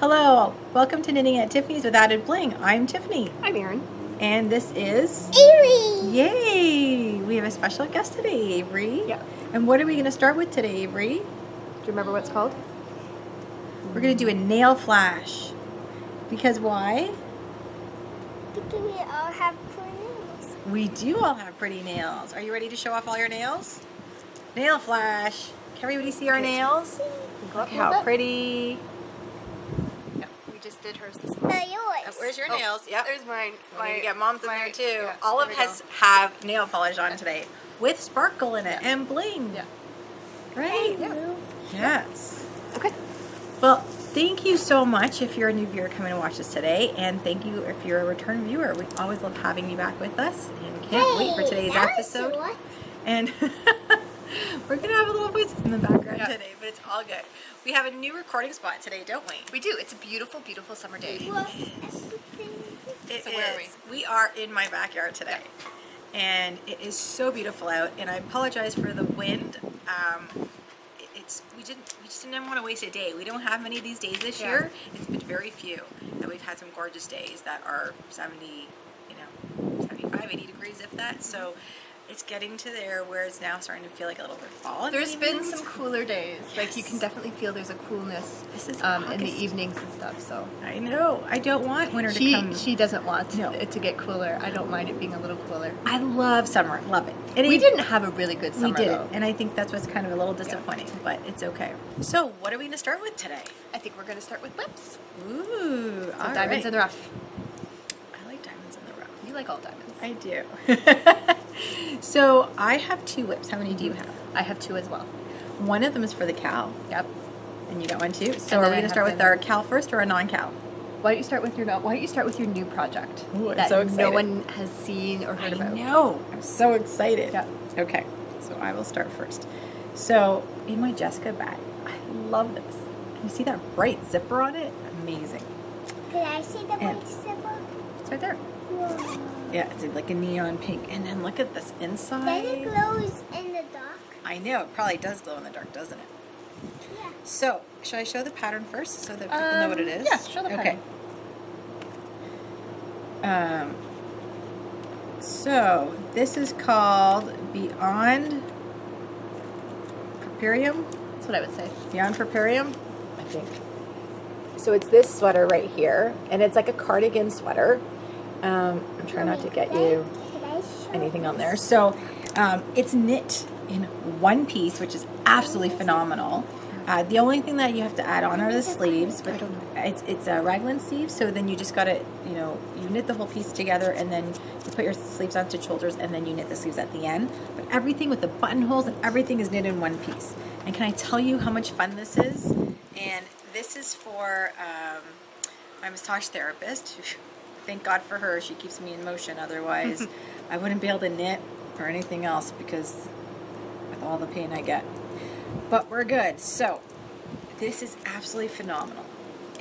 Hello, welcome to Knitting at Tiffany's with Added Bling. I'm Tiffany. I'm Aryn. And this is... Aryn! Yay! We have a special guest today, Avery. Yeah. And what are we going to start with today, Avery? Do you remember what it's called? We're going to do a nail flash. Because why? Because we all have pretty nails. We do all have pretty nails. Are you ready to show off all your nails? Nail flash. Can everybody see our nails? Look how pretty. Yeah, we just did hers this No, morning. yours. Where's your nails? Yep. There's mine. We need to get mom's in there too. Yeah, All of there we us have nail polish on today with sparkle in it and bling. Yeah. Right? Yeah. Yes. Okay. Well, thank you so much if you're a new viewer coming to watch us today, and thank you if you're a return viewer. We always love having you back with us and can't wait for today's that was episode. what? And we're going to have a little voices in the background today, but it's all good. We have a new recording spot today, don't we? We do. It's a beautiful, beautiful summer day. What? It So where are is. We are in my backyard today, and it is so beautiful out. And I apologize for the wind. We just didn't want to waste a day. We don't have many of these days this year. It's been very few that we've had some gorgeous days that are 70, 75, 80 degrees if that. So it's getting to there where it's now starting to feel like a little bit fall. There's been some cooler days. Like you can definitely feel there's a coolness This is in the August. evenings and stuff. So I know. I don't want winter to come. she doesn't want No. it to get cooler. I don't mind it being a little cooler. I love summer. Love it. We didn't have a really good summer. We didn't, though. and I think that's what's kind of a little disappointing, but it's okay. So, what are we going to start with today? I think we're going to start with whips. Ooh, So all diamonds right. in the rough. I like diamonds in the rough. You like all diamonds. I do. So, I have 2 whips. How many do you have? I have 2 as well. One of them is for the cow, Yep. and you got one too. So, And are then we I going to start have with the- our cow first or a non-cow? Why don't you start with your new project Ooh, I'm that so no excited. one has seen or heard I about? know. I'm so excited. Yeah. Okay, so I will start first. So, in my Jessica bag, I love this. Can you see that bright zipper on it? Amazing. Can I see the And- white zipper? It's right there. Whoa. Yeah, it's like a neon pink. And then look at this Does it inside. glows in the dark? I know, it probably does glow in the dark, doesn't it? Yeah. So, should I show the pattern first so that people know what it is? Yeah, show the pattern. Okay. So, this is called Beyond Preparium. That's what I would say. Beyond Preparium, I think. So it's this sweater right here, and it's like a cardigan sweater. I'm trying not to get you Can I show anything on there. So it's knit in one piece, which is absolutely phenomenal. The only thing that you have to add on are the sleeves, but it's a raglan sleeve. So then you just got to, you knit the whole piece together, and then you put your sleeves onto shoulders, and then you knit the sleeves at the end. But everything with the buttonholes and everything is knit in one piece. And can I tell you how much fun this is? And this is for my massage therapist. Thank God for her. She keeps me in motion. Otherwise, I wouldn't be able to knit or anything else because with all the pain I get. But we're good. So this is absolutely phenomenal,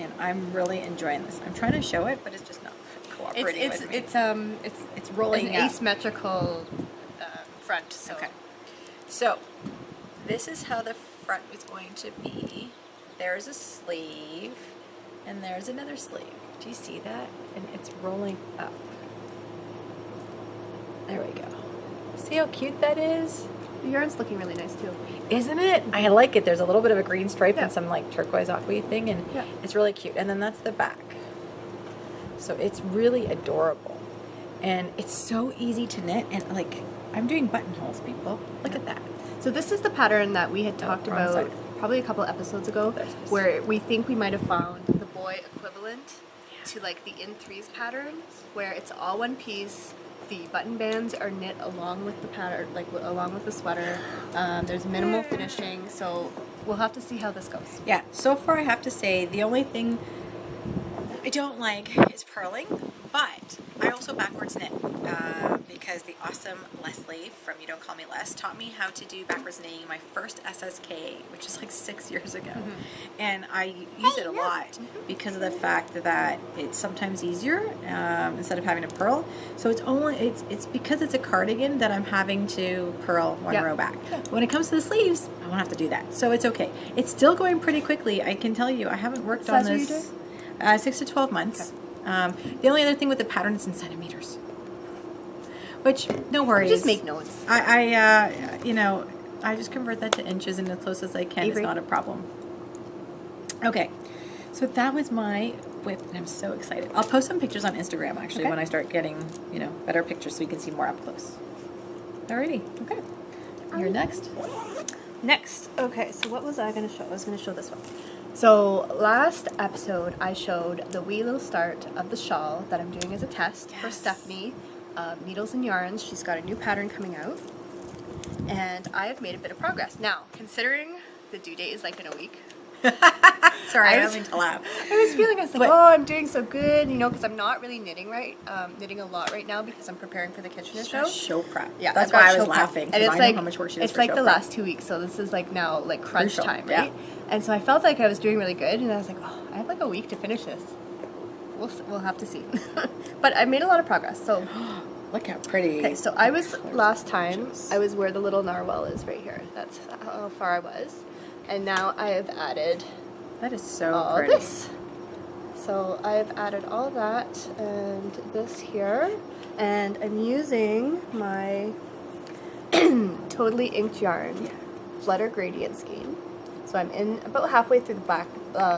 and I'm really enjoying this. I'm trying to show it, but it's just not cooperating with me. It's rolling an up. asymmetrical front. So. Okay. So this is how the front is going to be. There's a sleeve, and there's another sleeve. Do you see that? And it's rolling up. There we go. See how cute that is? The yarn's looking really nice too. Isn't it? I like it. There's a little bit of a green stripe Yeah. and some like turquoise aqua thing, and Yeah. it's really cute. And then that's the back. So it's really adorable. And it's so easy to knit, and like I'm doing buttonholes, people. Look at that. So this is the pattern that we had talked wrong about side. probably a couple episodes ago, There's this. where we think we might have found the boy equivalent to like the in threes pattern, where it's all one piece. The button bands are knit along with the pattern, like along with the sweater. There's minimal finishing, so we'll have to see how this goes. Yeah, so far I have to say the only thing I don't like is purling, but I also backwards knit because the awesome Leslie from You Don't Call Me Les taught me how to do backwards knitting my first SSK, which is like 6 years ago. And I use it a lot because of the fact that it's sometimes easier instead of having to purl. So it's because it's a cardigan that I'm having to purl one row back. When it comes to the sleeves, I won't have to do that. So it's okay. It's still going pretty quickly. I can tell you, I haven't worked on Size are you this. doing? 6 to 12 months. The only other thing with the pattern is in centimeters, which no worries. Just make notes. You know, I just convert that to inches and as close as I can. It's not a problem. Okay, so that was my whip, and I'm so excited. I'll post some pictures on Instagram actually when I start getting, you know, better pictures so you can see more up close. Alrighty, okay. You're next. Next, okay, so what was I going to show? I was going to show this one. So last episode, I showed the wee little start of the shawl that I'm doing as a test for Stephanie, Needles and Yarns. She's got a new pattern coming out, and I have made a bit of progress. Now, considering the due date is like in a week. Sorry, I don't mean to laugh. I was feeling, I was like, oh, I'm doing so good, you know, because I'm not really knitting knitting a lot right now because I'm preparing for the Kitchener show. Show prep. Yeah, that's why I was laughing. And it's I like know how much work she does it's for like show the prep. last 2 weeks, so this is like now like crunch Crucial, time, right? And so I felt like I was doing really good, and I was like, oh, I have like a week to finish this. We'll have to see. But I made a lot of progress. So look how pretty. okay, so I was last time I was where the little narwhal is right here. That's how far I was, and now I have added. That is so all pretty. this. So I've added all that and this here, and I'm using my Totally Inked Yarn Flutter Gradient Scheme. So I'm in about halfway through the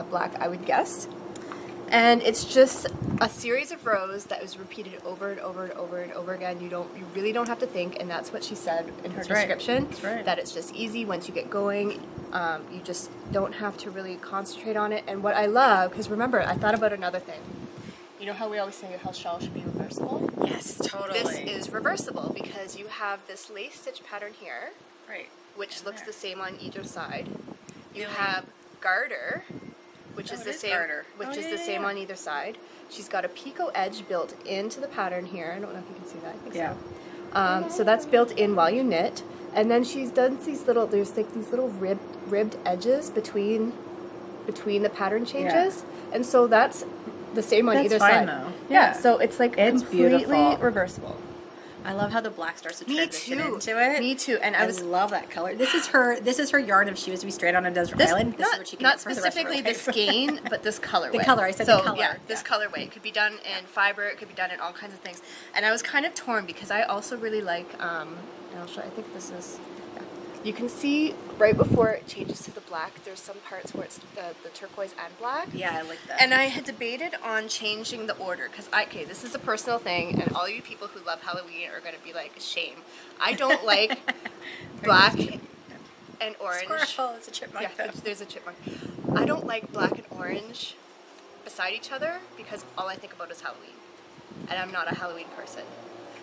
black, I would guess. And it's just a series of rows that was repeated over and over and over and over again. You really don't have to think, and that's what she said in her description. That's right. That it's just easy once you get going. You just don't have to really concentrate on it. And what I love, because remember, I thought about another thing. You know how we always say how shawl should be reversible? Yes, totally. This is reversible because you have this lace stitch pattern here, right, which looks the same on either side. You have garter, which is the same, the same on either side. She's got a picot edge built into the pattern here. I don't know if you can see that. I think so. So that's built in while you knit, and then she's done these little. There's like these little ribbed edges between the pattern changes, and so that's the same on either side. Though. Yeah. So it's like completely beautiful. Reversible. I love how the black starts to transition too. into it. Me too. And I love that color. This is her yarn if she was to be straight on a desert island. This is what she can not get for the rest of her specifically the life. skein, but this colorway. The color, I said so, the color. Yeah, this colorway. It could be done in fiber, it could be done in all kinds of things. And I was kind of torn because I also really like, and I'll show, I think this is, you can see right before it changes to the black, there's some parts where it's the turquoise and black. Yeah, I like that. And I had debated on changing the order because this is a personal thing, and all you people who love Halloween are going to be like, shame. I don't like black and orange. Squirrel, it's a chipmunk. Yeah, there's a chipmunk. I don't like black and orange beside each other because all I think about is Halloween, and I'm not a Halloween person.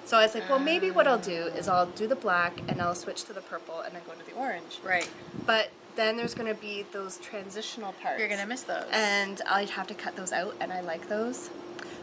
So I was like, well, maybe what I'll do is I'll do the black and I'll switch to the purple and then go to the orange. Right. But then there's going to be those transitional parts. You're going to miss those. And I'd have to cut those out, and I like those.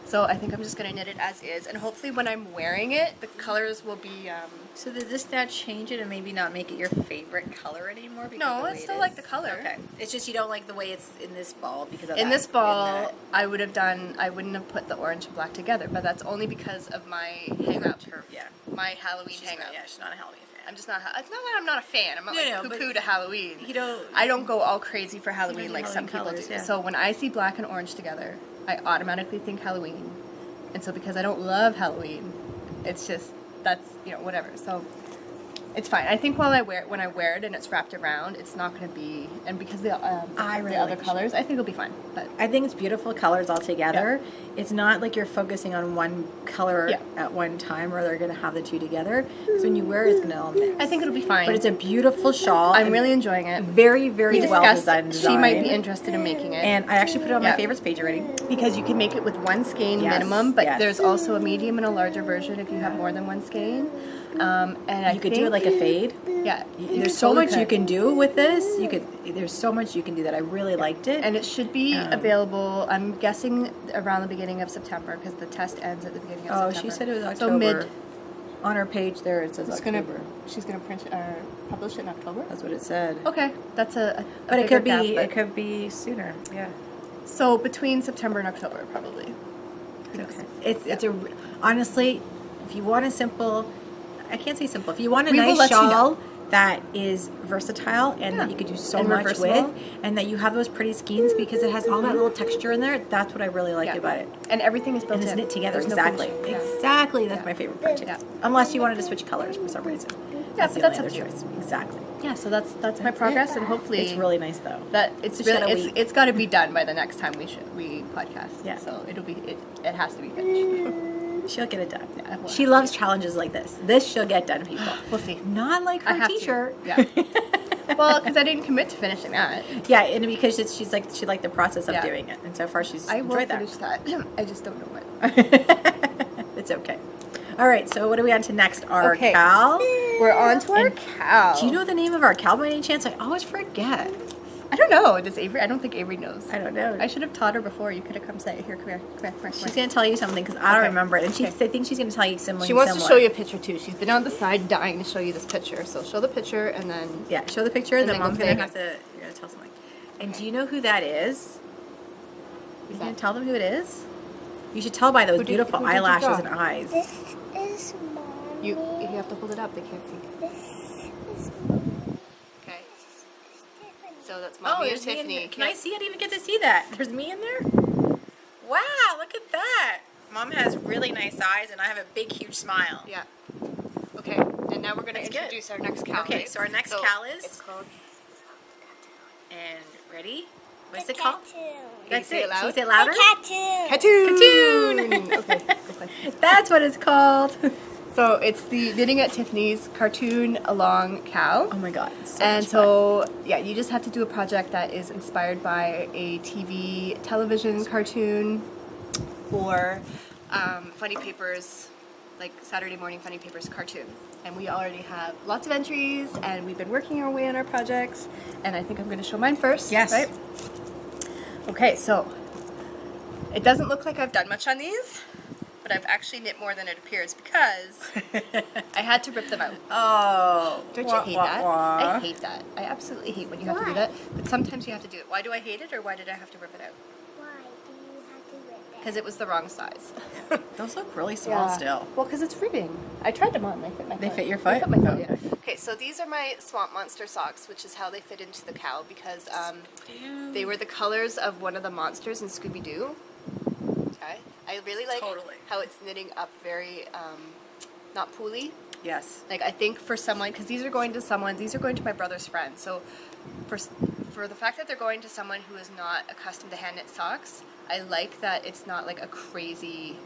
So I think I'm just going to knit it as is, and hopefully when I'm wearing it, the colors will be... So does this now change it and maybe not make it your favorite color anymore? Because No, I still like the color. Okay. It's just you don't like the way it's in this ball because of in that. this ball, I wouldn't have put the orange and black together, but that's only because of my hang-up. Yeah. My Halloween hang-up. Yeah, she's not a Halloween fan. I'm just not. It's not that I'm not a fan. I'm not cuckoo to Halloween. don't. I don't go all crazy for Halloween like Halloween some people colors, do. yeah. So when I see black and orange together, I automatically think Halloween. And so because I don't love Halloween, it's just that's whatever. So it's fine. I think when I wear it and it's wrapped around, it's not going to be. And because the other colors, I think it'll be fine. But I think it's beautiful colors all together. Yeah. It's not like you're focusing on one color at one time, or they're going to have the two together. Because when you wear it, it's going to all mix. I think it'll be fine. But it's a beautiful shawl. I'm really enjoying it. Very, very well designed. She might be interested in making it. And I actually put it on my favorites page already. Because you can make it with one skein minimum, but there's also a medium and a larger version if you have more than one skein. And you could do it like a fade. Yeah, there's so much you can do with this. There's so much you can do that I really liked it. And it should be available. I'm guessing around the beginning of September because the test ends at the beginning of September. Oh, she said it was October. So mid. On her page there it says October. She's gonna print publish it in October. That's what it said. Okay, that's a but it could be it could be sooner. Yeah. So between September and October probably. Okay. It's a honestly, if you want a simple. I can't say simple. If you want a nice shawl that is versatile and that you could do so And much reversible. with, and that you have those pretty skeins because it has all that little texture in there. That's what I really like about it. And everything is built And it's in. knit together. There's no Exactly. finishing. Yeah. Exactly. That's my favorite part too. Yeah. Unless you wanted to switch colors for some reason. That's but the that's only up to other you. choice. Exactly. Yeah, so that's my progress, and hopefully It's really nice though. that it's Just gotta really wait. it's got to be done by the next time we podcast. Yeah. So it has to be finished. She'll get it done. Yeah, well, She loves challenges like this. This she'll get done, people. We'll see. Not like I her have to. t-shirt. Yeah. Well, because I didn't commit to finishing that. Yeah, and because she's like she liked the process of Yeah. doing it, and so far she's I will enjoyed that. finish that. I just don't know what. It's okay. All right, so what are we on to next? Our Okay. cow. We're on to our And cow. Do you know the name of our cow by any chance? I always forget. I don't know. Does Avery? I don't think Avery knows. I don't know. I should have taught her before. You could have come say, "Here, come here, come here." She's gonna tell you something because I don't Okay. remember it, and Okay. I think she's gonna tell you similar. She wants to show you a picture too. She's been on the side dying to show you this picture. So show the picture and then. Yeah, show the picture, and then then go Mom's play gonna have to. You're gonna tell something. And do you know who that is? You gonna tell them who it is? You should tell by those Who did- beautiful who did you eyelashes draw? and eyes. This is mommy. You have to hold it up. They can't see. This is Okay. So that's Oh, Mommy and there's me in Tiffany. there. Can I see? I didn't even get to see that. There's me in there? Wow, look at that. Mom has really nice eyes, and I have a big, huge smile. Yeah. Okay. And now we're gonna That's good. introduce our next cow. Okay, right? so our next cow is- It's called. And ready? What's the it called? cartoon. That's say it. it loud? Can you say it louder? Cartoon. KATTOON. Okay. Okay. That's what it's called. So it's the Knitting at Tiffany's cartoon along cow. Oh my god. It's so And much fun. so, yeah, you just have to do a project that is inspired by a television cartoon, or Funny Papers, like Saturday Morning Funny Papers cartoon. And we already have lots of entries, and we've been working our way on our projects. And I think I'm going to show mine first. Yes. Right? Okay, so it doesn't look like I've done much on these, but I've actually knit more than it appears because I had to rip them out. Oh. Don't wah, you hate wah, that? wah. I hate that. I absolutely hate when you have to do Why? that. But sometimes you have to do it. Why do I hate it, or why did I have to rip it out? Why do you have to rip it? Because it was the wrong size. Those look really small still. Well, because it's ribbing. I tried them on. They fit my foot. They fit your They foot? fit my foot, Oh. yeah. Okay, so these are my Swamp Monster socks, which is how they fit into the cow, because they were the colors of one of the monsters in Scooby-Doo. Okay. I really like Totally. how it's knitting up very, not pooly. Yes. Like, I think for someone, because these are going to my brother's friend. So for the fact that they're going to someone who is not accustomed to hand knit socks, I like that it's not like a crazy,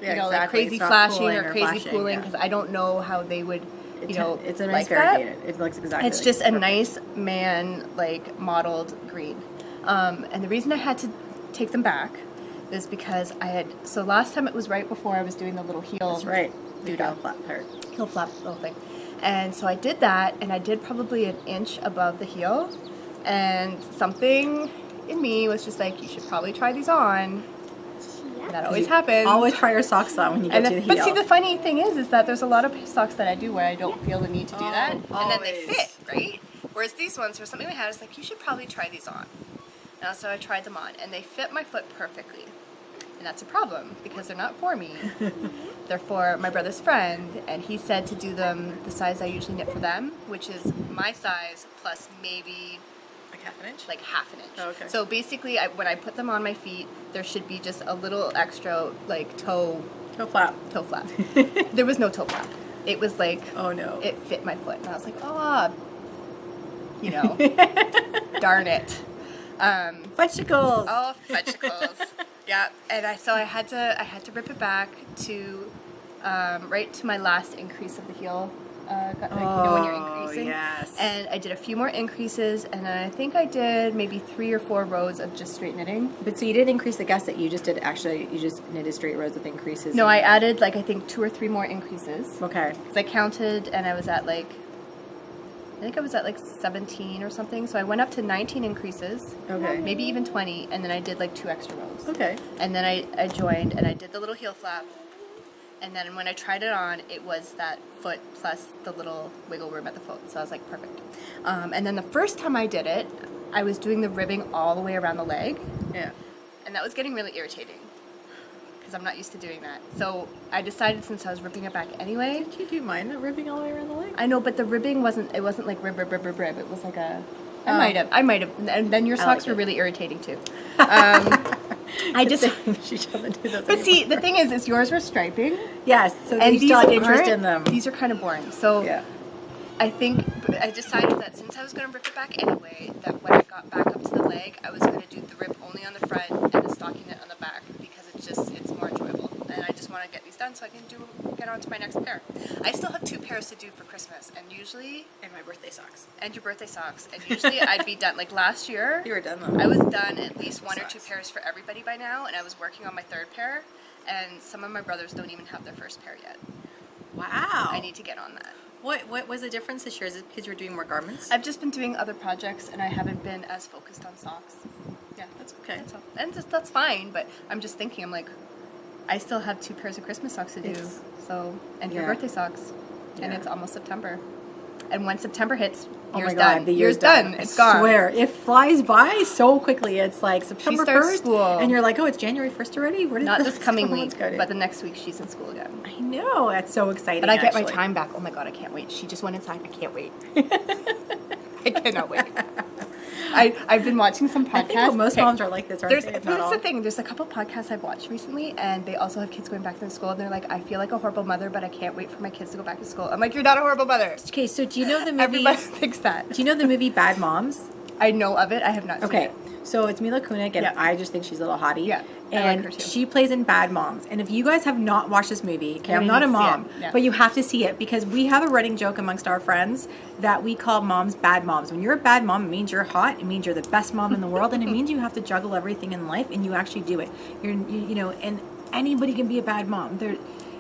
Yeah, you know, like exactly. crazy It's not flashing pooling or crazy flashing, pooling, yeah. because I don't know how they would, you know, It's a nice like that. variegated. It looks exactly It's like just a perfect. nice man, like, modeled green. And the reason I had to take them back is because so last time it was right before I was doing the little heel. That's right. Doodah. Heel flap part. Heel flap little thing. And so I did that, and I did probably an inch above the heel, and something in me was just like, you should probably try these on. And that always happens. Always try your socks on when you get to the heel. But see, the funny thing is that there's a lot of socks that I do where I don't feel the need to do that, and then they always. fit, right? Whereas these ones, for something I had, was like, you should probably try these on. And so I tried them on, and they fit my foot perfectly. And that's a problem, because they're not for me. They're for my brother's friend, and he said to do them the size I usually knit for them, which is my size plus maybe Like half an inch? like half an inch. Oh, okay. So basically, when I put them on my feet, there should be just a little extra, like, toe flap. flap. There was no toe flap. It was like, Oh no. it fit my foot, and I was like, oh, you know, darn it. Fudgicles. Oh, fudgicles. Yeah, and I had to rip it back to right to my last increase of the heel. You know, when you're increasing. Yes. And I did a few more increases, and I think I did maybe 3 or 4 rows of just straight knitting. But so you didn't increase the gusset. You just did you just knitted straight rows with increases. No, I added like I think 2 or 3 more increases. Okay. Because I counted, and I was at like, I think I was at like 17 or something. So I went up to 19 increases. Okay. Maybe even 20, and then I did like 2 extra rows. Okay. And then I joined, and I did the little heel flap. And then when I tried it on, it was that foot plus the little wiggle room at the foot. So I was like, perfect. And then the first time I did it, I was doing the ribbing all the way around the leg. Yeah. And that was getting really irritating. Because I'm not used to doing that. So I decided since I was ripping it back anyway. Did you mind ribbing all the way around the leg? I know, but the ribbing wasn't like rib. It was like a. I might have. And then your socks were really irritating too. I just. She doesn't do those But see, anymore. the thing is yours were striping. Yes, so And you still had interest aren't- in them. These are kind of boring. So Yeah. I think I decided that since I was going to rip it back anyway, that when I got back up to the leg, I was going to do the rip only on the front and the stockinette on the back because it's more enjoyable. And I just want to get these done so I can get on to my next pair. I still have 2 pairs to do for Christmas, and usually And my birthday socks. and your birthday socks, and usually I'd be done. Like last year, You were done though. I was done at least 1 or 2 Socks. pairs for everybody by now, and I was working on my 3rd pair. And some of my brothers don't even have their 1st pair yet. Wow. I need to get on that. What was the difference this year? Is it because you were doing more garments? I've just been doing other projects and I haven't been as focused on socks. Yeah, That's okay. that's all. And that's fine, but I'm just thinking, I'm like, I still have 2 pairs of Christmas socks to do. It's- So, and your Yeah. birthday socks. And Yeah. it's almost September. And when September hits, Oh year's my God, done. the year's done. I It's gone. swear, it flies by so quickly. It's like September starts 1st, school. and you're like, oh, it's January 1st already? Where did Not this coming month's week, go to? but the next week she's in school again. I know, that's so exciting. But I get my actually. time back. Oh my God, I can't wait. She just went inside. I can't wait. I cannot wait. I've been watching some podcasts. I think most Okay. moms are like this, aren't There's, they? but If not that's all. the thing. There's a couple podcasts I've watched recently, and they also have kids going back to school. And they're like, "I feel like a horrible mother, but I can't wait for my kids to go back to school." I'm like, "You're not a horrible mother." Okay, so do you know the movie? Everybody thinks that. Do you know the movie Bad Moms? I know of it. I have not seen Okay, it. so it's Mila Kunis, and Yeah. I just think she's a little hottie. Yeah, I and like her too. she plays in Bad Moms. And if you guys have not watched this movie, okay, You I'm not a need to see mom, it, yeah. but you have to see it because we have a running joke amongst our friends that we call moms bad moms. When you're a bad mom, it means you're hot, it means you're the best mom in the world, and it means you have to juggle everything in life, and you actually do it. You know, and anybody can be a bad mom.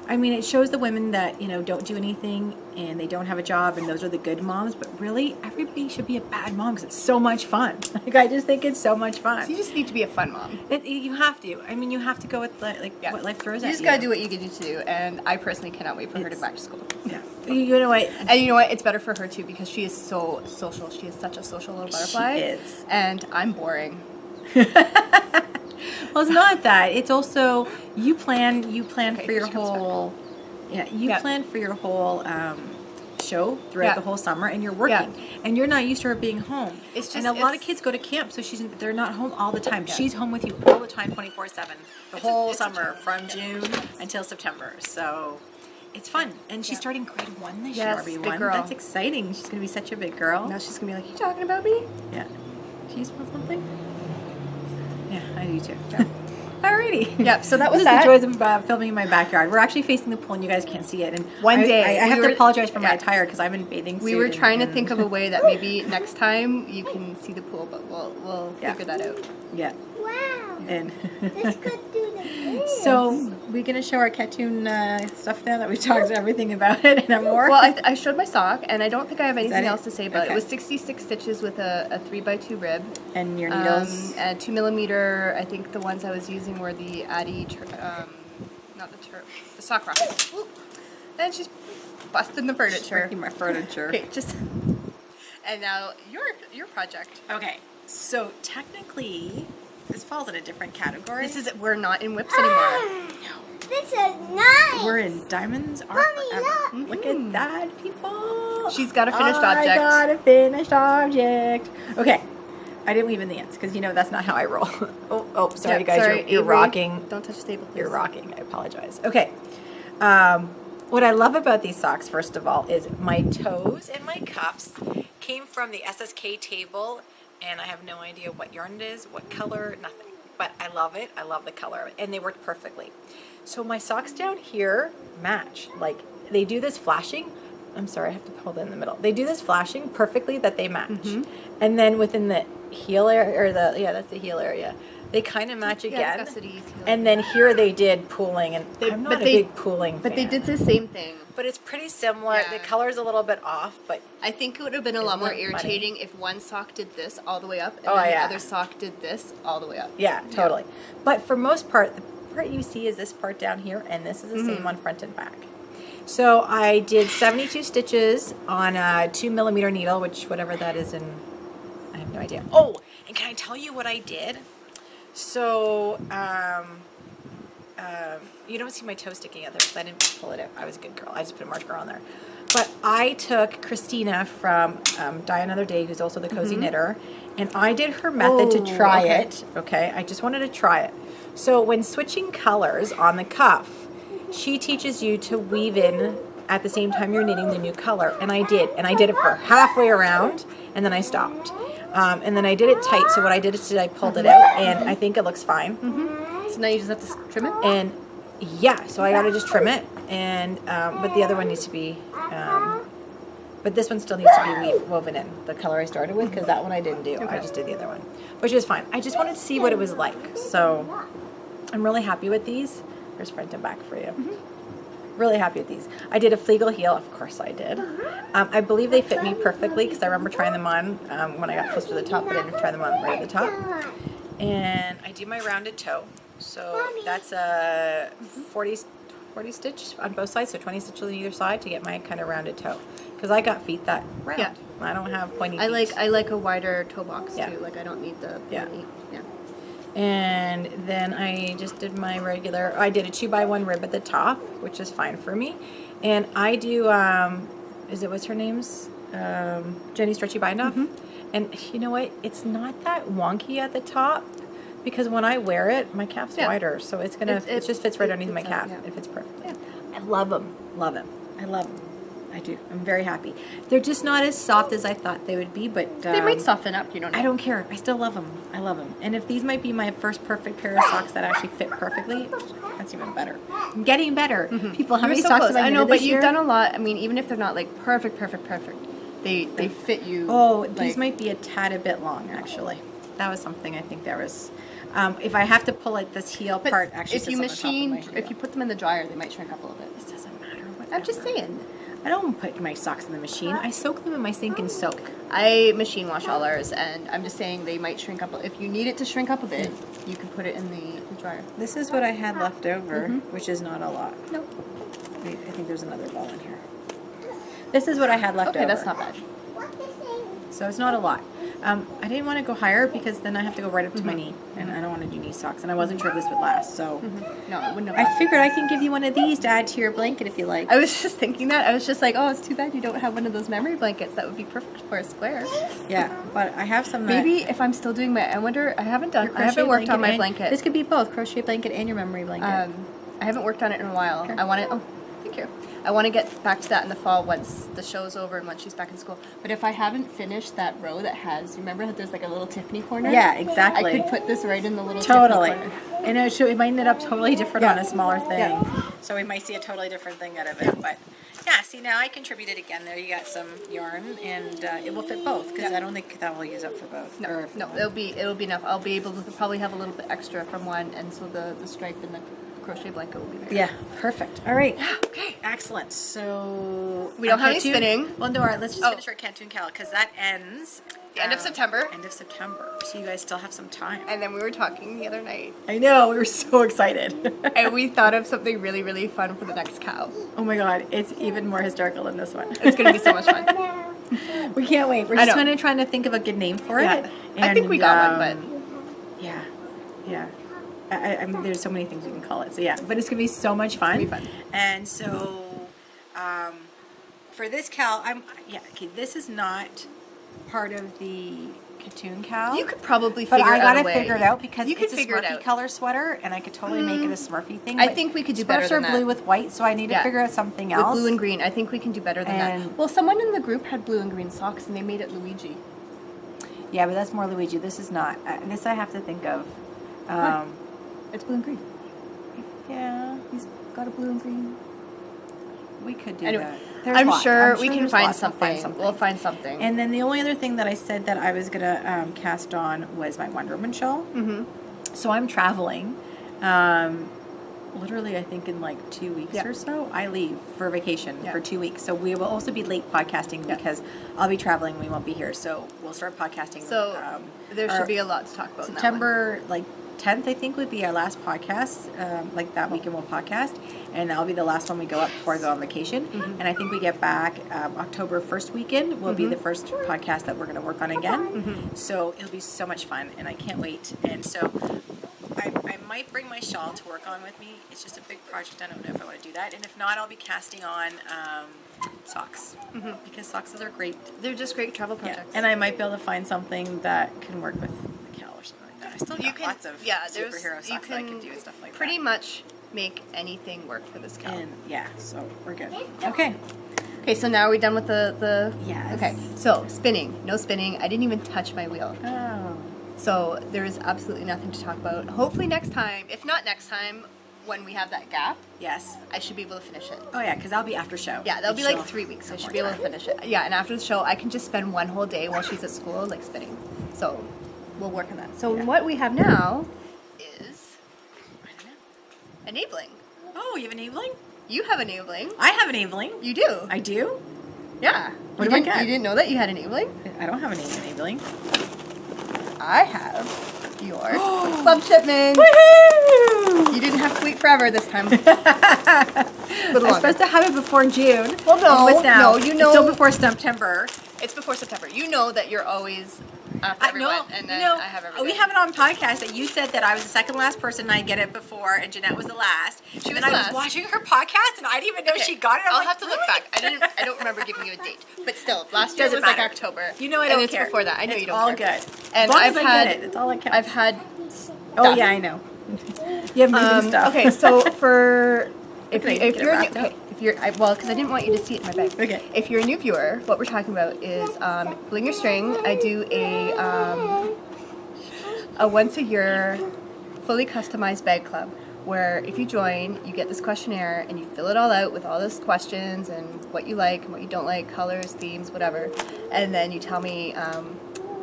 I mean, it shows the women that, you know, don't do anything and they don't have a job and those are the good moms, but really everybody should be a bad mom because it's so much fun. Like, I just think it's so much fun. So you just need to be a fun mom. You have to. I mean, you have to go with what life throws You at just you. gotta do what you need to do, and I personally cannot wait for her to go back to school. Yeah. You know what? And you know what? It's better for her too because she is so social. She is such a social little butterfly. She is. And I'm boring. Well, it's not that. It's also you plan Okay, for your she comes back. whole. Yeah, you Yeah. plan for your whole show throughout Yeah. the whole summer, and you're working, and you're not used to her being home. It's just- and a lot of it's- kids go to camp, so they're not home all the time. Yeah. She's home with you all the time, 24/7, the whole it's a summer challenge. from June until September. So. It's fun, and she's Yeah. starting grade 1 this Yes, year. big Everyone, girl. that's exciting. She's gonna be such a big girl. Now she's gonna be like, "You talking about me?" Yeah. Do you smell something? Yeah, I do too. Yeah. Alrighty. Yeah, so that was This is that. the joys of filming in my backyard. We're actually facing the pool, and you guys can't see it. And One day, I have we to were- apologize for my yeah. attire because I'm in bathing suit. We were and- trying to and- think of a way that maybe next time you can see the pool, but we'll Yeah. figure that out. Yeah. Wow. And Let's go do the dance. so we're gonna show our KATTOON stuff now that we talked everything about it and more. Well, I showed my sock, and I don't think I have anything it? else to say, but Okay. it was 66 stitches with a 3x2 rib. and your needles. And 2mm. I think the ones I was using were the Addy, the sock rocket. Oop. And she's busting the furniture. Breaking my furniture. Okay, just. And now your project. Okay. So technically, this falls in a different category. We're not in whips anymore. This is nice. We're in Diamonds Are Mommy, Forever. look. Look at that, people. She's got a finished I object. got a finished object. Okay. I didn't leave in the ends because you know that's not how I roll. Sorry, Yeah, guys. sorry, You're Avery. rocking. Don't touch the table, please. You're rocking. I apologize. Okay. What I love about these socks, first of all, is my toes and my cuffs came from the SSK table, and I have no idea what yarn it is, what color, nothing. But I love it. I love the color of it, and they worked perfectly. So my socks down here match. Like, they do this flashing. I'm sorry, I have to hold it in the middle. They do this flashing perfectly that they match. Mm-hmm. And then within the heel area, or that's the heel area, they kind of match again. Gussety's heel. And then here they did pooling, and I'm not a big pooling But they fan. did the same thing. But it's pretty similar. Yeah. The color's a little bit off, but I think it would have been a lot Isn't more that funny? irritating if one sock did this all the way up and Oh, then yeah. the other sock did this all the way up. yeah, totally. But for most part, the part you see is this part down here, and this is the Mm-hmm. same on front and back. So I did 72 stitches on a 2mm needle, which whatever that is in, I have no idea. Oh, and can I tell you what I did? So you don't see my toe sticking out there because I didn't pull it out. I was a good girl. I just put a marker on there. But I took Christina from Die Another Day, who's also the Cozy Knitter, and I did her method to try it. Okay, I just wanted to try it. So when switching colors on the cuff, she teaches you to weave in at the same time you're knitting the new color, and I did it for halfway around, and then I stopped. And then I did it tight, so what I did is I pulled it out, and I think it looks fine. So now you just have to trim it? And yeah, so I gotta just trim it, and but the other one needs to be, but this one still needs to be woven in, the color I started with, because that one I didn't do. I just did the other one, which is fine. I just wanted to see what it was like, so I'm really happy with these. There's front and back for you. Really happy with these. I did a Flegel heel, of course I did. I believe they fit me perfectly because I remember trying them on when I got close to the top, but I didn't try them on right at the top. And I do my rounded toe. So that's a 40 stitch on both sides, so 20 stitches on either side to get my kind of rounded toe. Because I got feet that round. Yeah. I don't have pointy feet. I like a wider toe box too. Like I don't need the pointy. Yeah. And then I just did my regular, I did a 2x1 rib at the top, which is fine for me. And I do, what's her name's? Jenny Stretchy Bind Off. And you know what? It's not that wonky at the top because when I wear it, my calf's wider. So it's going to, it just fits right underneath my calf. It fits perfectly. I love them. Love them. I love them. I do. I'm very happy. They're just not as soft as I thought they would be, but they might soften up. You don't know. I don't care. I still love them. I love them. And if these might be my first perfect pair of socks that actually fit perfectly, that's even better. I'm getting better. People, how many socks have I knitted this year? You've done a lot. I mean, even if they're not like perfect, they fit you. Oh, these might be a tad a bit long, actually. That was something I think there was. If I have to pull it, this heel part actually if you machine, if you put them in the dryer, they might shrink up a little bit. This doesn't matter. I'm just saying. I don't put my socks in the machine. I soak them in my sink and soak. I machine wash all ours, and I'm just saying they might shrink up. If you need it to shrink up a bit, you can put it in the dryer. This is what I had left over, which is not a lot. No. Wait, I think there's another ball in here. This is what I had left over. Okay, that's not bad. So it's not a lot. I didn't want to go higher because then I have to go right up to my knee, and I don't want to do knee socks, and I wasn't sure if this would last, so. No, it wouldn't have. I figured I can give you one of these to add to your blanket if you like. I was just thinking that. I was just like, oh, it's too bad you don't have one of those memory blankets. That would be perfect for a square. Yeah, but I have some Maybe if I'm still doing I haven't worked on my blanket. This could be both, crochet blanket and your memory blanket. I haven't worked on it in a while. Sure. I want to, thank you. I want to get back to that in the fall once the show's over and once she's back in school. But if I haven't finished that row that has, remember how there's like a little Tiffany corner? Yeah, exactly. I could put this right in the little Tiffany corner. And it might knit up totally different on a smaller thing. Yeah. So we might see a totally different thing out of it. But yeah, see, now I contributed again. There you got some yarn, and it will fit both because I don't think that will use up for both. No, it'll be enough. I'll be able to probably have a little bit extra from one, and so the stripe and the crochet blanket will be there. Yeah, perfect. All right. Okay, excellent. So we don't have any spinning. Well, no, all right, let's just finish our KATTOONKAL because that ends the end of September. End of September. So you guys still have some time. And then we were talking the other night. I know, we were so excited. And we thought of something really, really fun for the next cow. Oh my God, it's even more hysterical than this one. It's going to be so much fun. We can't wait. We're just trying to think of a good name for it. And, I think we got one, but yeah. I mean, there's so many things we can call it. So yeah, but it's gonna be so much fun. It's gonna be fun. And so, for this Cal, this is not part of the KATTOONKAL. You could probably figure out a way. But I gotta way. figure it out because you it's a Smurfy color sweater, and I could totally make it a Smurfy thing. I think we could do better than that. Smurfs are blue with white, so I need to figure out something else. With blue and green, I think we can do better than that. Well, someone in the group had blue and green socks, and they made it Luigi. Yeah, but that's more Luigi. This is not. This I have to think of. It's blue and green. Yeah. He's got a blue and green. We could do anyway, that. I'm sure we can find something. We'll find something. And then the only other thing that I said that I was going to cast on was my Wonder Woman shawl. Mm-hmm. So I'm traveling. Literally, I think in like 2 weeks or so, I leave for vacation for 2 weeks. So we will also be late podcasting because I'll be traveling. We won't be here. So we'll start podcasting. So there should be a lot to talk about. September, 10th, I think, would be our last podcast. That weekend we'll podcast. And that'll be the last one we go up before I go on vacation. Mm-hmm. And I think we get back October 1st weekend will be the first podcast that we're going to work on again. Mm-hmm. So it'll be so much fun, and I can't wait. And so I might bring my shawl to work on with me. It's just a big project. I don't know if I want to do that. And if not, I'll be casting on socks. Because socks are great. They're just great travel Yeah. projects. And I might be able to find something that can work with the Cal or something like that. I still got lots of there's- superhero socks that I can do and stuff like pretty that. much make anything work for this cow. And yeah, so we're good. Okay. Okay, so now are we done with the Yes. Okay, so spinning. No spinning. I didn't even touch my wheel. Oh. So there is absolutely nothing to talk about. Hopefully next time, if not next time, when we have that gap, Yes. I should be able to finish it. Oh yeah, because that'll be after show. Yeah, that'll be Show. like 3 weeks. I should be able to finish it. Yeah, and after the show, I can just spend one whole day while she's at school, like spinning. So we'll work on that. So Yeah. what we have now is I don't know. enabling. Oh, you have enabling? You have enabling. I have enabling. You do. I do? Yeah. What you do I didn't, get? You didn't know that you had enabling? I don't have any enabling. I have your club shipment. Woohoo! You didn't have to wait forever this time. I'm supposed to have it before June. Well, no, What's now? no, you know- It's still before September. It's before September. You know that you're always after everyone, and then I have everything. we have it on podcast that you said that I was the second last person and I'd get it before, and Jeanette was the last. She was and I last. was watching her podcast, and I didn't even know she got it. I'm I'll like, have to look really? back. I don't remember giving you a date, but still, last year Doesn't was like matter. October. You know I and don't it's care. before that. I know It's you don't all care. good. And as long I've as I had get it, it's all that counts. I've had. Oh stuff. yeah, I know. You have moving stuff. Okay, so for if Can I if get it you're wrapped up? if you're well, because I didn't want you to see it in my bag. Okay. If you're a new viewer, what we're talking about is Bling Your String. I do a once a year fully customized bag club where if you join, you get this questionnaire and you fill it all out with all those questions and what you like and what you don't like, colors, themes, whatever, and then you tell me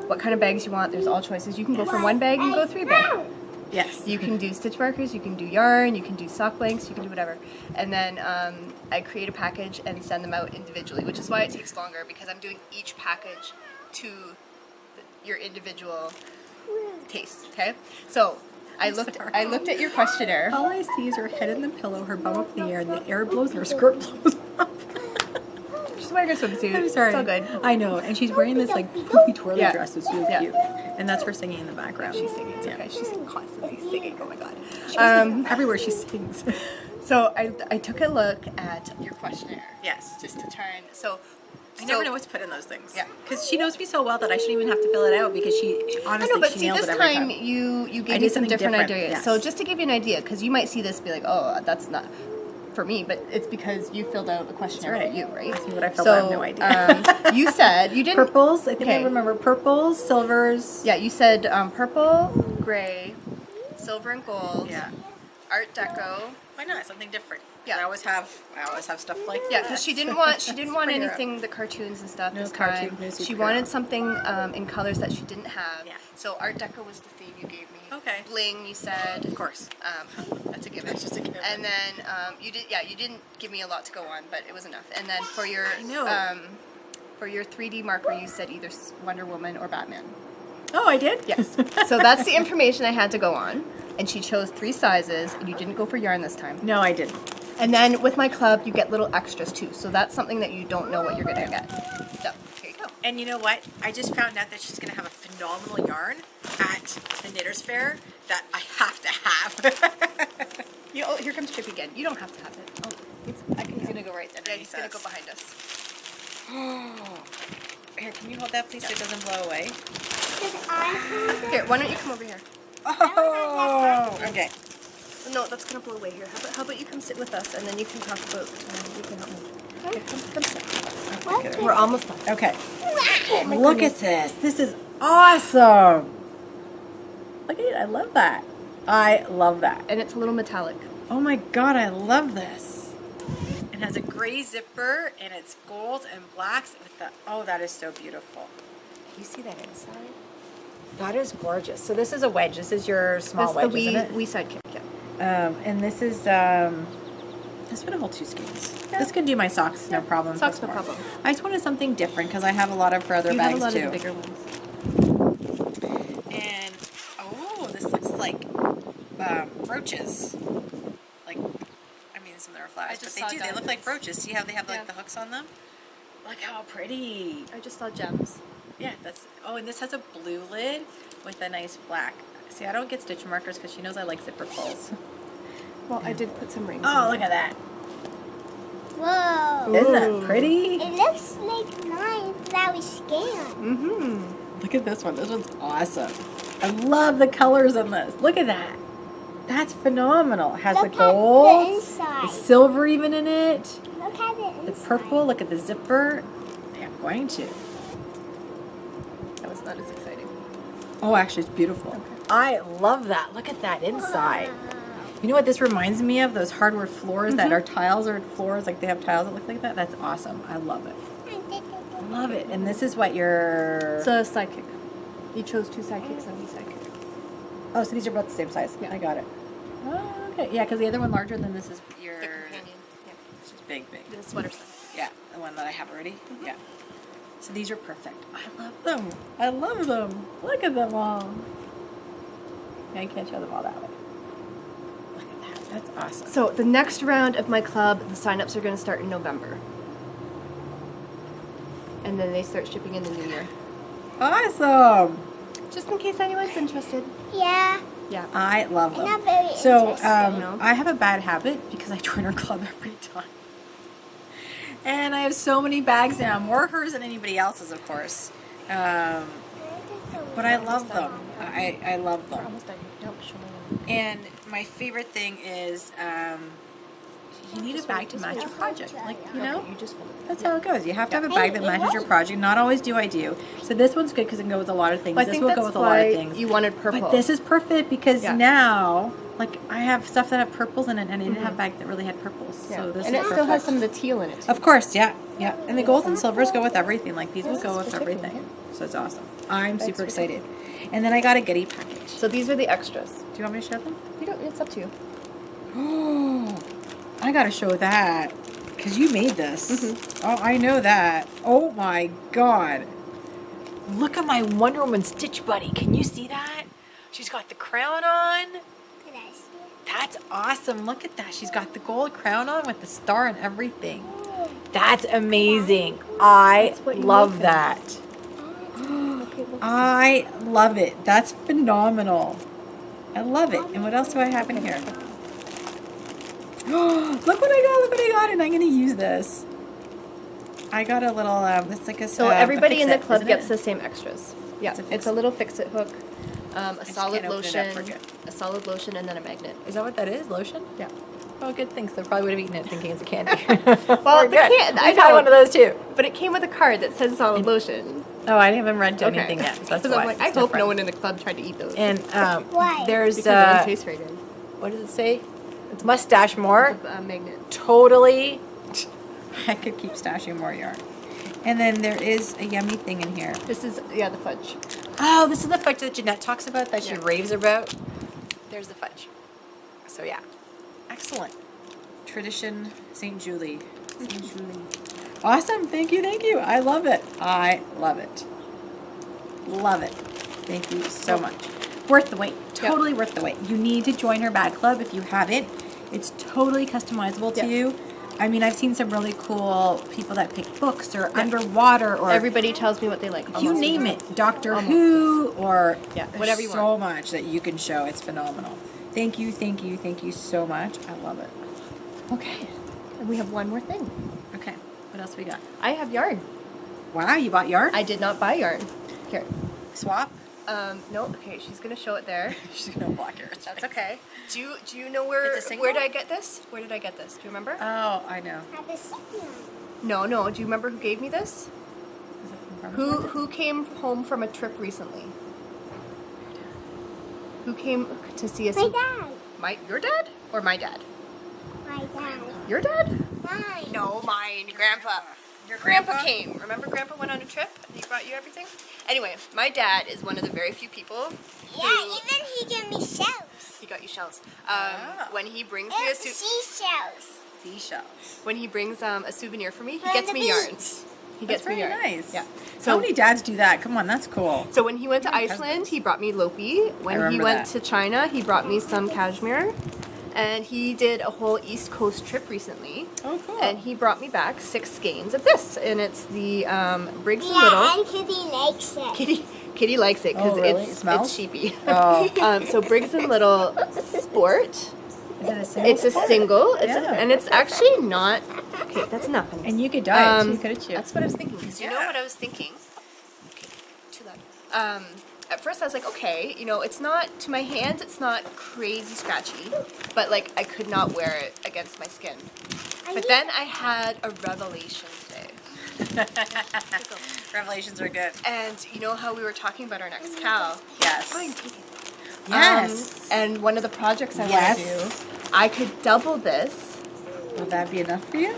what kind of bags you want. There's all choices. You can go from one bag, you can go 3 bags. Yes. You can do stitch markers, you can do yarn, you can do sock blanks, you can do whatever. And then I create a package and send them out individually, which is why it takes longer, because I'm doing each package to your individual taste, okay? So I looked at your questionnaire. All I see is her head in the pillow, her bum up in the air, and the air blows and her skirt blows up. She's wearing a swimsuit. I'm sorry. It's all good. I know, and she's wearing this like poofy twirly Yeah. dress. It's really Yeah. cute, and that's her singing in the background. She's singing, it's Yeah. okay. She's constantly singing, oh my god. Everywhere she sings. So I took a look at your questionnaire. Yes. Just to try and, so. I never know what to put in those things. Yeah. Because she knows me so well that I shouldn't even have to fill it out because she I honestly know, but she see, nails this it every time time. you I gave did me some something different different, ideas. yes. So just to give you an idea, because you might see this and be like, oh, that's not for me, but it's because you filled out a questionnaire That's for you, right? See what I filled out, I have no idea. You said you didn't. Purples, I think I Okay. remember purples, silvers. Yeah, you said purple, gray, silver and gold. Yeah. Art Deco. Why not? Something different. Yeah. I always have stuff like Yeah, that. because she didn't want Superhero. anything the cartoons and stuff No this cartoon, time. no She superhero. wanted something in colors that she didn't have. Yeah. So Art Deco was the theme you gave me. Okay. Bling, you said. Of course. That's a given. That's just a given. And then you didn't give me a lot to go on, but it was enough. And then for your I know. for your 3D marker, you said either Wonder Woman or Batman. Oh, I did? Yes. So that's the information I had to go on. And she chose 3 sizes, and you didn't go for yarn this time. No, I didn't. And then with my club, you get little extras too. So that's something that you don't know what you're gonna get. So here you go. And you know what? I just found out that she's going to have a phenomenal yarn at the Knitters Fair that I have to have. Oh, here comes Chippy again. You don't have to have it. Oh, He's going to go right there. yeah, he's gonna go behind us. Here, can you hold that, please, so it doesn't blow away? Did I have it? Here, why don't you come over here? Oh, okay. No, that's gonna blow away here. How about you come sit with us and then you can talk about. You can help me. Okay, come sit. We're almost done. Okay. Look at this. This is awesome. Look at it. I love that. I love that. And it's a little metallic. Oh my God, I love this. It has a gray zipper and it's gold and blacks with the, oh, that is so beautiful. You see that inside? That is gorgeous. So this is a wedge. This is your small That's wedge, the isn't it? wee sidekick. Yeah. And this is, this would hold 2 skeins. Yeah. This could do my socks, no problem. Socks, no More. problem. I just wanted something different because I have a lot of her other You bags have a lot too. of the bigger ones. And oh, this looks like brooches. Like, I mean, some of them are flowers, I but just they saw do. They look diamonds. like brooches. See how they have like Yeah. the hooks on them? Look how pretty. I just saw gems. Yeah, that's. Oh, and this has a blue lid with a nice black See, I don't get stitch markers because she knows I like zipper pulls. Well, I did put some rings. Oh, look at that. Whoa. Isn't that pretty? It looks like mine that we scanned. Mm-hmm. Look at this one. This one's awesome. I love the colors in this. Look at that. That's phenomenal. It has Look the at gold, the inside. the silver even in it, Look at the the inside. purple. Look at the zipper. Yeah, I'm going to. That was not as exciting. Oh, actually, it's beautiful. I love that. Look at that inside. You know what this reminds me of? Those hardwood floors that are tiles or floors, like they have tiles that look like that. That's awesome. I love it. I love it. And this is what your... It's a sidekick. You chose 2 sidekicks and 1 sidekick. Oh, so these are both the same size. Yeah. I got it. Oh, okay. Yeah, because the other one larger than this is your... The companion. Yeah. This is big. The sweater set. Yeah, the one that I have already. Yeah. So these are perfect. I love them. I love them. Look at them all. I can't show them all that way. Look at that. That's awesome. So the next round of my club, the sign-ups are going to start in November. And then they start shipping in the new year. Awesome. Just in case anyone's interested. Yeah. Yeah. I love them. I'm not very So interested. No? I have a bad habit because I join her club every time. And I have so many bags now, more hers than anybody else's, of course. But I love them. I love them. Almost done. Nope, show me one. And my favorite thing is you need a bag to match your project. Like, you know, Okay, you just hold it. that's how it goes. You have to have a bag that matches your project. Not always do I do. So this one's good because it can go with a lot of things. But I This think will that's go with a lot of why things. you wanted purple. But this is perfect because Yeah. now, like, I have stuff that have purples in it, and I didn't have bags that really had purples. Yeah. So this and is it perfect. still has some of the teal in it. Too. Of course, yeah, yeah. And the golds and silvers go with everything. Like, these will This go is with for Tiffany, everything. So it's awesome. I'm super excited. And then I got a goodie package. So these are the extras. Do you want me to show them? You don't. It's up to you. Oh, I gotta show that. Because you made this. Mm-hmm. Oh, I know that. Oh my god. Look at my Wonder Woman Stitch Buddy. Can you see that? She's got the crown on. Can I see it? That's awesome. Look at that. She's got the gold crown on with the star and everything. That's amazing. I That's what you love make that. Okay, look. I love it. That's phenomenal. I love it. And what else do I have in here? Look what I got. Look what I got. And I'm going to use this. I got a little, it's like a So everybody in the fix-it, club isn't gets it? the same extras. Yeah, It's a it's fix-it. a little fix-it hook, a just solid can't open it up lotion, for good. a solid lotion, and then a magnet. Is that what that is? Lotion? Yeah. Oh, good thing. So I probably would have eaten it thinking it's a candy. Well, We're the good. can- I We've had know. one of those too. But it came with a card that says solid lotion. Oh, I haven't read anything yet. So that's Because why. I'm like, I It's hope different. no one in the club tried to eat those. And Why? there's because it doesn't taste very good. what does it say? It's mustache more. It's a magnet. Totally. I could keep stashing more yarn. And then there is a yummy thing in here. This is, yeah, the fudge. Oh, this is the fudge that Jeanette talks about, that she Yeah. raves about. There's the fudge. So yeah, excellent. Tradition, St. Julie. St. Julie. Awesome. Thank you. Thank you. I love it. I love it. Love it. Thank you so much. Worth the wait. Totally worth the wait. You need to join her bag club if you haven't. It's totally customizable to you. I mean, I've seen some really cool people that pick books or underwater or Everybody tells me what they like. you almost. name it. Doctor Who or Yeah, there's whatever you so much that you can show. It's phenomenal. Thank you, thank you, thank you so much. I love it. Okay. And we have one more thing. Okay. What else we got? I have yarn. Wow, you bought yarn? I did not buy yarn. Here. Swap? No. Okay, she's gonna show it there. She's gonna block yours. That's okay. Do you know where It's a single? where did I get this? Where did I get this? Do you remember? Oh, I know. Have a second. No. Do you remember who gave me this? Is it from Farmer's Who came home from a trip recently? Who came to see us? My dad. Your dad or my dad? My dad. Your dad? Mine. No, mine. Grandpa. Your grandpa came. Remember, Grandpa went on a trip and he brought you everything. Anyway, my dad is one of the very few people. Yeah, even he gave me shells. He got you shells. Wow. When he brings me a And seashells. Seashells. when he brings a souvenir for me, he On gets the me beach. yarn. He That's gets me very yarn. nice. Yeah. So many dads do that. Come on, that's cool. So when he went to Yeah, Iceland, he brought me Lopi. When he remember went that. to China, he brought me some cashmere. And he did a whole East Coast trip recently. Oh, cool. And he brought me back 6 skeins of this. And it's the Briggs & Yeah, Little. and Kitty likes it. Kitty likes it because Oh, really? It it's smells? sheepy. Oh. So Briggs & Little Sport. Is it a single? It's a single. Yeah. And it's actually not... Okay, that's enough. Honey. And you could dye it too, couldn't you? That's what I was thinking. Because you know Yeah. what I was thinking? Okay, too loud. At first I was like, okay, you know, it's not, to my hands, it's not crazy scratchy, but like I could not wear it against my skin. But then I had a revelation today. Revelations are good. And you know how we were talking about our next cow? Yes. Fine, take it. Yes. And one of the projects I want Yes. to do, I could double this. Will that be enough for you?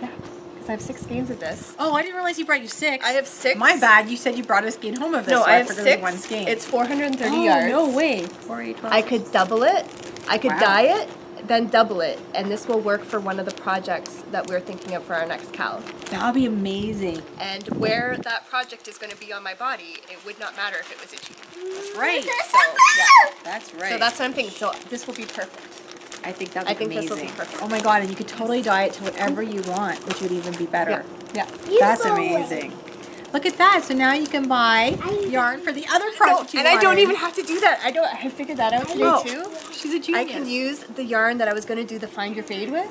Yeah. Because I have 6 skeins of this. Oh, I didn't realize you brought you 6. I have 6. My bad. You said you brought a skein home of this. No, so I have figured 6. It was one skein. It's 430 oh, yards. no way. 4, 8, 12. I could double it. I could Wow. dye it, then double it, and this will work for one of the projects that we're thinking of for our next cow. That would be amazing. And where that project is going to be on my body, it would not matter if it was itchy. That's right. So, yeah. That's right. So that's what I'm thinking. So this will be perfect. I think that would I be think amazing. this will be perfect. Oh my god, and you could totally dye it to whatever you want, which would even be better. Yeah. That's go amazing. Look at that. So now you can buy yarn for the other project you and I don't wanted. even have to do that. I figured that out today Oh, too. she's a genius. I can use the yarn that I was going to do the Find Your Fade with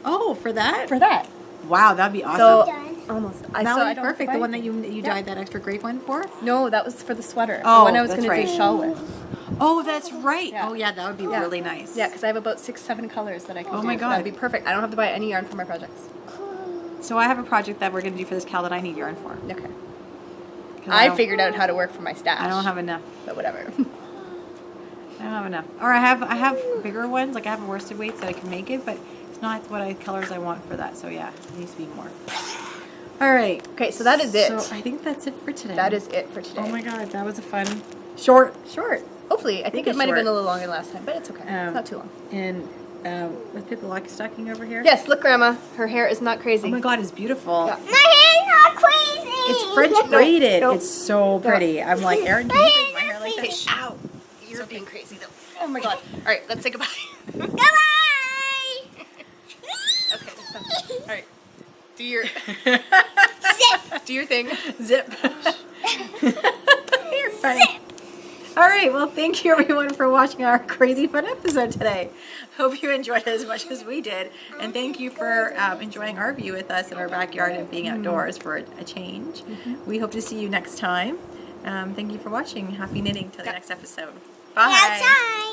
Oh, for that? for that. Wow, that'd be awesome. So Done. almost. that so would I be don't have to perfect. buy The one that anything. you Yeah. dyed that extra grape one for? No, that was for the sweater. Oh, the one I was that's going to do right. shawl with. Oh, that's right. Yeah. Oh, yeah, that would be Yeah. really nice. Yeah, because I have about 6, 7 colors that I can do. Oh my God. That'd be perfect. I don't have to buy any yarn for my projects. So I have a project that we're going to do for this cow that I need yarn for. 'Cause Okay. I I don't- figured out how to work for my stash. I don't have enough. But whatever. I don't have enough. Or I have bigger ones, like I have worsted weights that I can make it, but it's not what colors I want for that. So yeah, it needs to be more. All right. Okay, so that is it. So I think that's it for today. That is it for today. Oh my god, that was a fun short. Hopefully. I think it it's might have been short. a little longer last time, but it's okay. it's not too long. And with people like stocking over here. Yes, look, Grandma. Her hair is not crazy. Oh my god, it's beautiful. Yeah. My hair's not crazy. It's French braided. no. It's so pretty. I'm like, Aryn, can you braid my hair like Okay, this? ow. You're being crazy, though. Oh my god. All right, let's say goodbye. Goodbye. Okay, that's done. All right. Do your Zip. do your thing. Zip. You're funny. All right, well, thank you everyone for watching our crazy fun episode today. Hope you enjoyed it as much as we did, and thank you for enjoying our view with us in our backyard and being outdoors for a change. We hope to see you next time. Thank you for watching. Happy knitting till the next episode. Bye. Outside.